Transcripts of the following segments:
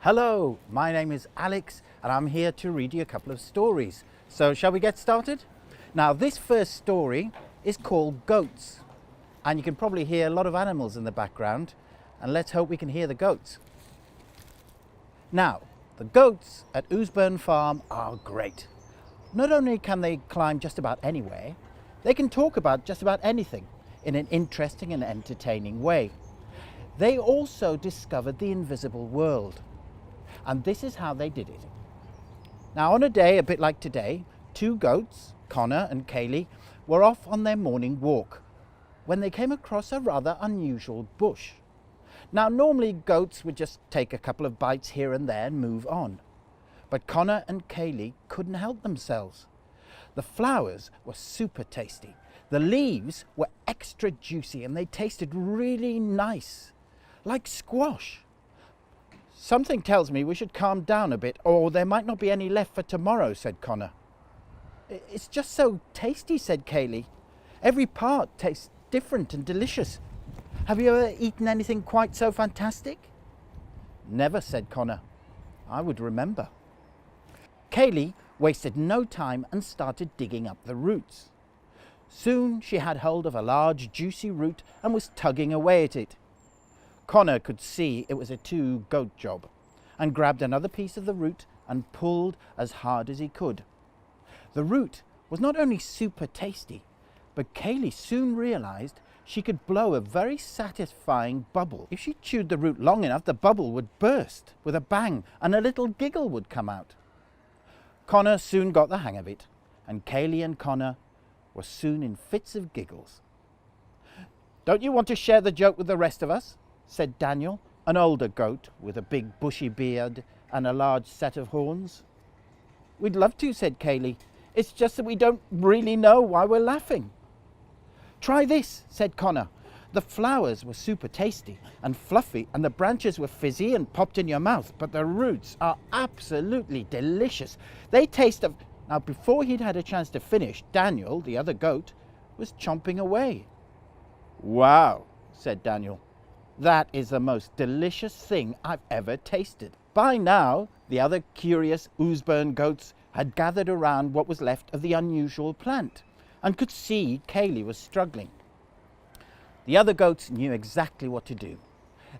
Hello, my name is Alex and I'm here to read you a couple of stories. So shall we get started? Now this first story is called Goats, and you can probably hear a lot of animals in the background, and let's hope we can hear the goats. Now, the goats at Oosburn Farm are great. Not only can they climb just about anywhere, they can talk about just about anything in an interesting and entertaining way. They also discovered the invisible world. And this is how they did it. Now, on a day a bit like today, two goats, Connor and Kaylee, were off on their morning walk when they came across a rather unusual bush. Now, normally goats would just take a couple of bites here and there and move on. But Connor and Kaylee couldn't help themselves. The flowers were super tasty. The leaves were extra juicy and they tasted really nice, like squash. Something tells me we should calm down a bit, or there might not be any left for tomorrow, said Connor. It's just so tasty, said Kaylee. Every part tastes different and delicious. Have you ever eaten anything quite so fantastic? Never, said Connor. I would remember. Kaylee wasted no time and started digging up the roots. Soon she had hold of a large, juicy root and was tugging away at it. Connor could see it was a two-goat job and grabbed another piece of the root and pulled as hard as he could. The root was not only super tasty, but Kaylee soon realized she could blow a very satisfying bubble. If she chewed the root long enough, the bubble would burst with a bang and a little giggle would come out. Connor soon got the hang of it, and Kaylee and Connor were soon in fits of giggles. "Don't you want to share the joke with the rest of us?" said Daniel, an older goat with a big bushy beard and a large set of horns. "We'd love to," said Kaylee. "It's just that we don't really know why we're laughing." "Try this," said Connor. "The flowers were super tasty and fluffy, and the branches were fizzy and popped in your mouth, but the roots are absolutely delicious. They taste of..." Now, before he'd had a chance to finish, Daniel, the other goat, was chomping away. "Wow," said Daniel. "That is the most delicious thing I've ever tasted." By now, the other curious Oosburn goats had gathered around what was left of the unusual plant and could see Kaylee was struggling. The other goats knew exactly what to do.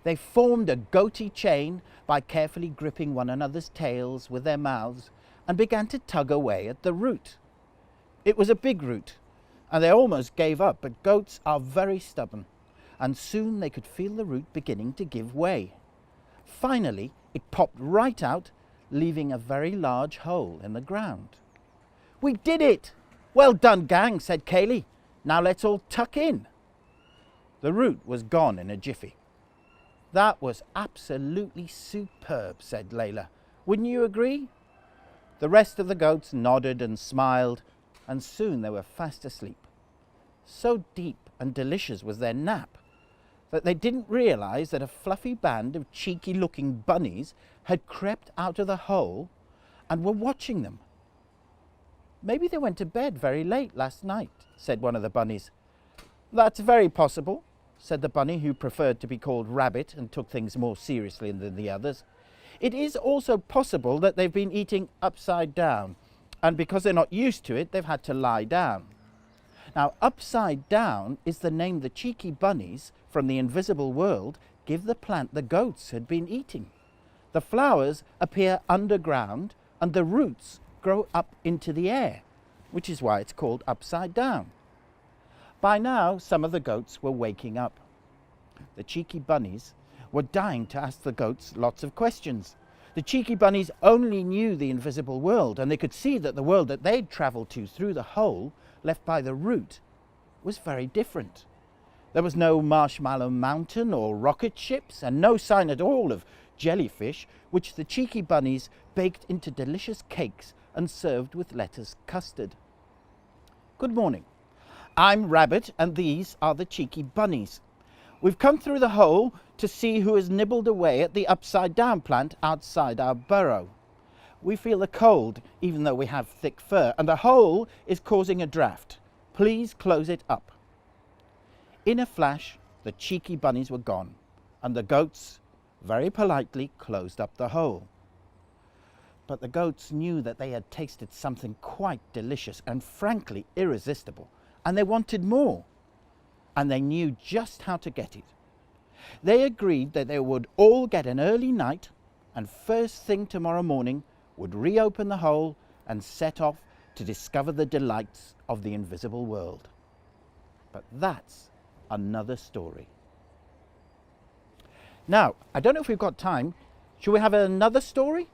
They formed a goaty chain by carefully gripping one another's tails with their mouths and began to tug away at the root. It was a big root, and they almost gave up, but goats are very stubborn, and soon they could feel the root beginning to give way. Finally, it popped right out, leaving a very large hole in the ground. "We did it! Well done, gang," said Kaylee. "Now let's all tuck in." The root was gone in a jiffy. "That was absolutely superb," said Layla. "Wouldn't you agree?" The rest of the goats nodded and smiled, and soon they were fast asleep. So deep and delicious was their nap that they didn't realize that a fluffy band of cheeky-looking bunnies had crept out of the hole and were watching them. "Maybe they went to bed very late last night," said one of the bunnies. "That's very possible," said the bunny who preferred to be called Rabbit and took things more seriously than the others. "It is also possible that they've been eating upside down, and because they're not used to it, they've had to lie down." Now, upside down is the name the cheeky bunnies from the invisible world give the plant the goats had been eating. The flowers appear underground and the roots grow up into the air, which is why it's called upside down. By now, some of the goats were waking up. The cheeky bunnies were dying to ask the goats lots of questions. The cheeky bunnies only knew the invisible world, and they could see that the world that they'd travelled to through the hole left by the root was very different. There was no marshmallow mountain or rocket ships, and no sign at all of jellyfish, which the cheeky bunnies baked into delicious cakes and served with lettuce custard. "Good morning. I'm Rabbit, and these are the cheeky bunnies. We've come through the hole to see who has nibbled away at the upside-down plant outside our burrow. We feel the cold, even though we have thick fur, and the hole is causing a draft. Please close it up." In a flash, the cheeky bunnies were gone, and the goats very politely closed up the hole. But the goats knew that they had tasted something quite delicious and frankly irresistible, and they wanted more, and they knew just how to get it. They agreed that they would all get an early night, and first thing tomorrow morning would reopen the hole and set off to discover the delights of the invisible world. But that's another story. Now, I don't know if we've got time. Should we have another story?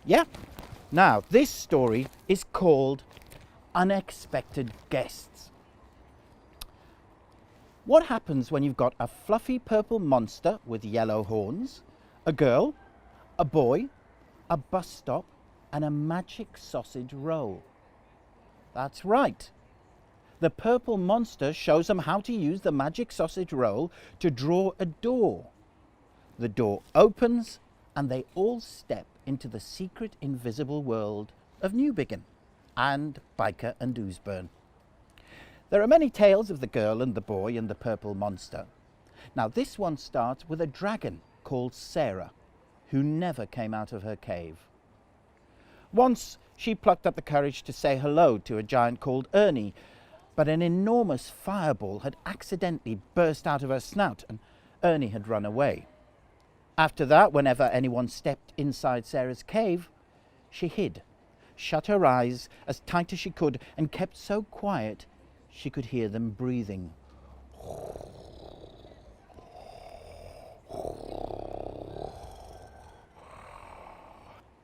Yeah? Now, this story is called Unexpected Guests. What happens when you've got a fluffy purple monster with yellow horns, a girl, a boy, a bus stop, and a magic sausage roll? That's right. The purple monster shows them how to use the magic sausage roll to draw a door. The door opens and they all step into the secret invisible world of Newbiggin and Byker and Oosburn. There are many tales of the girl and the boy and the purple monster. Now this one starts with a dragon called Sarah, who never came out of her cave. Once she plucked up the courage to say hello to a giant called Ernie, but an enormous fireball had accidentally burst out of her snout and Ernie had run away. After that, whenever anyone stepped inside Sarah's cave, she hid, shut her eyes as tight as she could, and kept so quiet she could hear them breathing.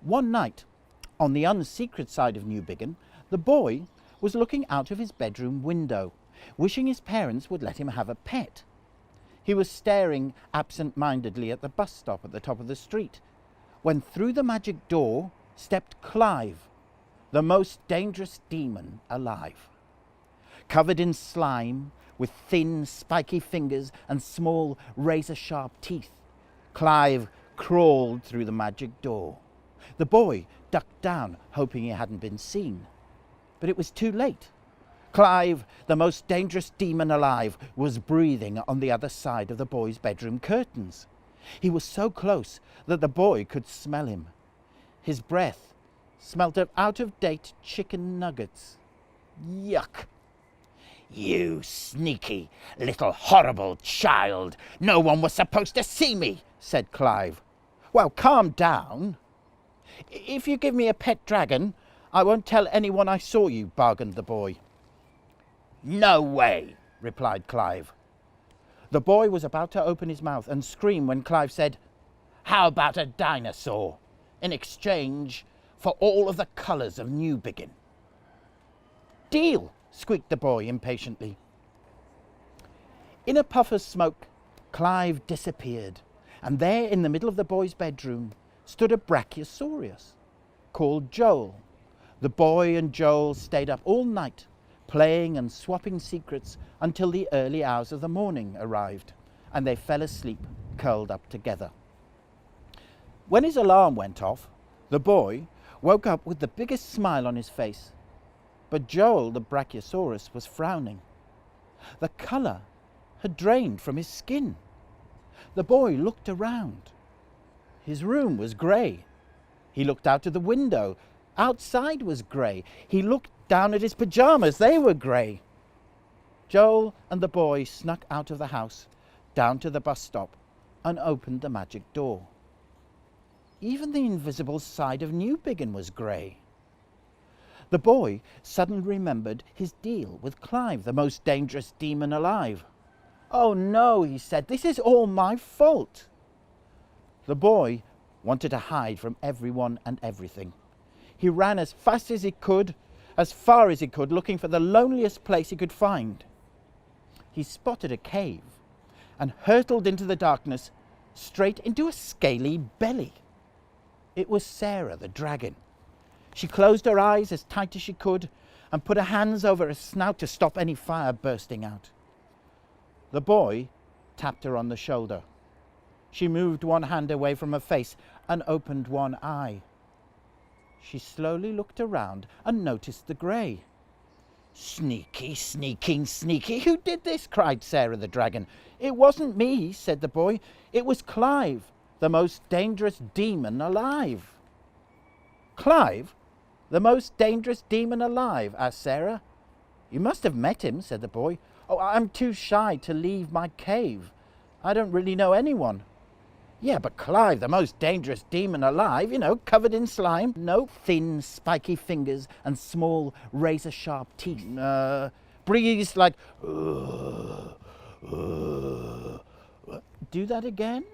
One night, on the unsecret side of Newbiggin, the boy was looking out of his bedroom window, wishing his parents would let him have a pet. He was staring absent-mindedly at the bus stop at the top of the street, when through the magic door stepped Clive, the most dangerous demon alive. Covered in slime, with thin, spiky fingers and small, razor-sharp teeth, Clive crawled through the magic door. The boy ducked down, hoping he hadn't been seen. But it was too late. Clive, the most dangerous demon alive, was breathing on the other side of the boy's bedroom curtains. He was so close that the boy could smell him. His breath smelt of out-of-date chicken nuggets. Yuck! "You sneaky little horrible child! No one was supposed to see me," said Clive. "Well, calm down. If you give me a pet dragon, I won't tell anyone I saw you," bargained the boy. "No way," replied Clive. The boy was about to open his mouth and scream when Clive said, "How about a dinosaur in exchange for all of the colours of Newbiggin?" "Deal," squeaked the boy impatiently. In a puff of smoke, Clive disappeared, and there in the middle of the boy's bedroom stood a brachiosaurus called Joel. The boy and Joel stayed up all night, playing and swapping secrets until the early hours of the morning arrived, and they fell asleep curled up together. When his alarm went off, the boy woke up with the biggest smile on his face, but Joel the brachiosaurus was frowning. The colour had drained from his skin. The boy looked around. His room was grey. He looked out of the window. Outside was grey. He looked down at his pyjamas. They were grey. Joel and the boy snuck out of the house, down to the bus stop, and opened the magic door. Even the invisible side of Newbiggin was grey. The boy suddenly remembered his deal with Clive, the most dangerous demon alive. "Oh no," he said, "this is all my fault." The boy wanted to hide from everyone and everything. He ran as fast as he could, as far as he could, looking for the loneliest place he could find. He spotted a cave and hurtled into the darkness, straight into a scaly belly. It was Sarah the dragon. She closed her eyes as tight as she could and put her hands over her snout to stop any fire bursting out. The boy tapped her on the shoulder. She moved one hand away from her face and opened one eye. She slowly looked around and noticed the grey. "Sneaky, sneaking, sneaky! Who did this?" cried Sarah the dragon. "It wasn't me," said the boy. "It was Clive. the most dangerous demon alive. Clive, the most dangerous demon alive? Asked Sarah. You must have met him, said the boy. Oh, I'm too shy to leave my cave. I don't really know anyone. Yeah, but Clive, the most dangerous demon alive, covered in slime. No thin, spiky fingers and small, razor-sharp teeth. Breathes like... Do that again?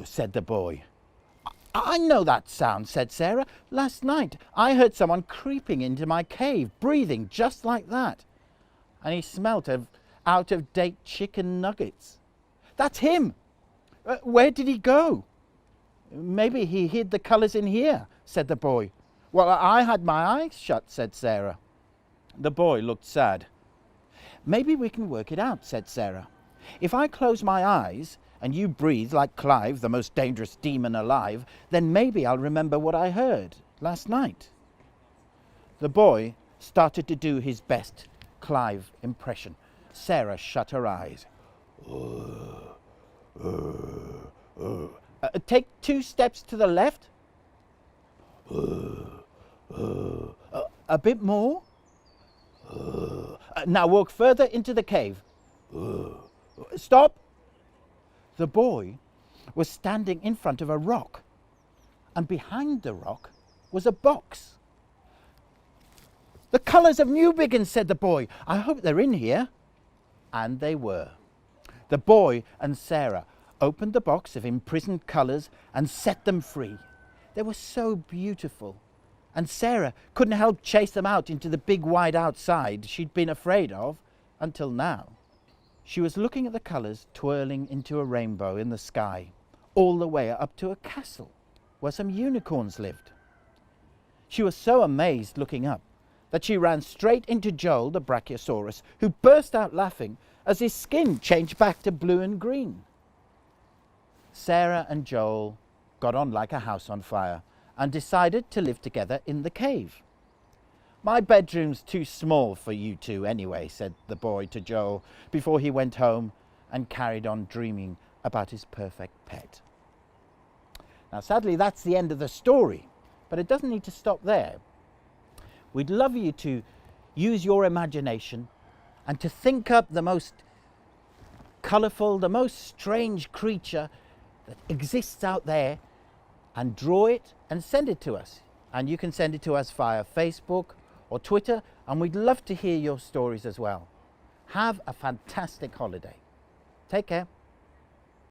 Said the boy. I know that sound, said Sarah. Last night I heard someone creeping into my cave, breathing just like that. And he smelt of out-of-date chicken nuggets. That's him! Where did he go? Maybe he hid the colours in here, said the boy. Well, I had my eyes shut, said Sarah. The boy looked sad. Maybe we can work it out, said Sarah. If I close my eyes and you breathe like Clive, the most dangerous demon alive, then maybe I'll remember what I heard last night. The boy started to do his best Clive impression. Sarah shut her eyes. Take 2 steps to the left. A bit more. Now walk further into the cave. Stop. The boy was standing in front of a rock, and behind the rock was a box. The colours of Newbigin, said the boy. I hope they're in here. And they were. The boy and Sarah opened the box of imprisoned colours and set them free. They were so beautiful, and Sarah couldn't help chase them out into the big wide outside she'd been afraid of until now. She was looking at the colours twirling into a rainbow in the sky, all the way up to a castle where some unicorns lived. She was so amazed looking up that she ran straight into Joel the Brachiosaurus, who burst out laughing as his skin changed back to blue and green. Sarah and Joel got on like a house on fire and decided to live together in the cave. My bedroom's too small for you two anyway, said the boy to Joel before he went home and carried on dreaming about his perfect pet. Now, sadly, that's the end of the story, but it doesn't need to stop there. We'd love you to use your imagination and to think up the most colourful, the most strange creature that exists out there and draw it and send it to us. And you can send it to us via Facebook or Twitter, and we'd love to hear your stories as well. Have a fantastic holiday. Take care.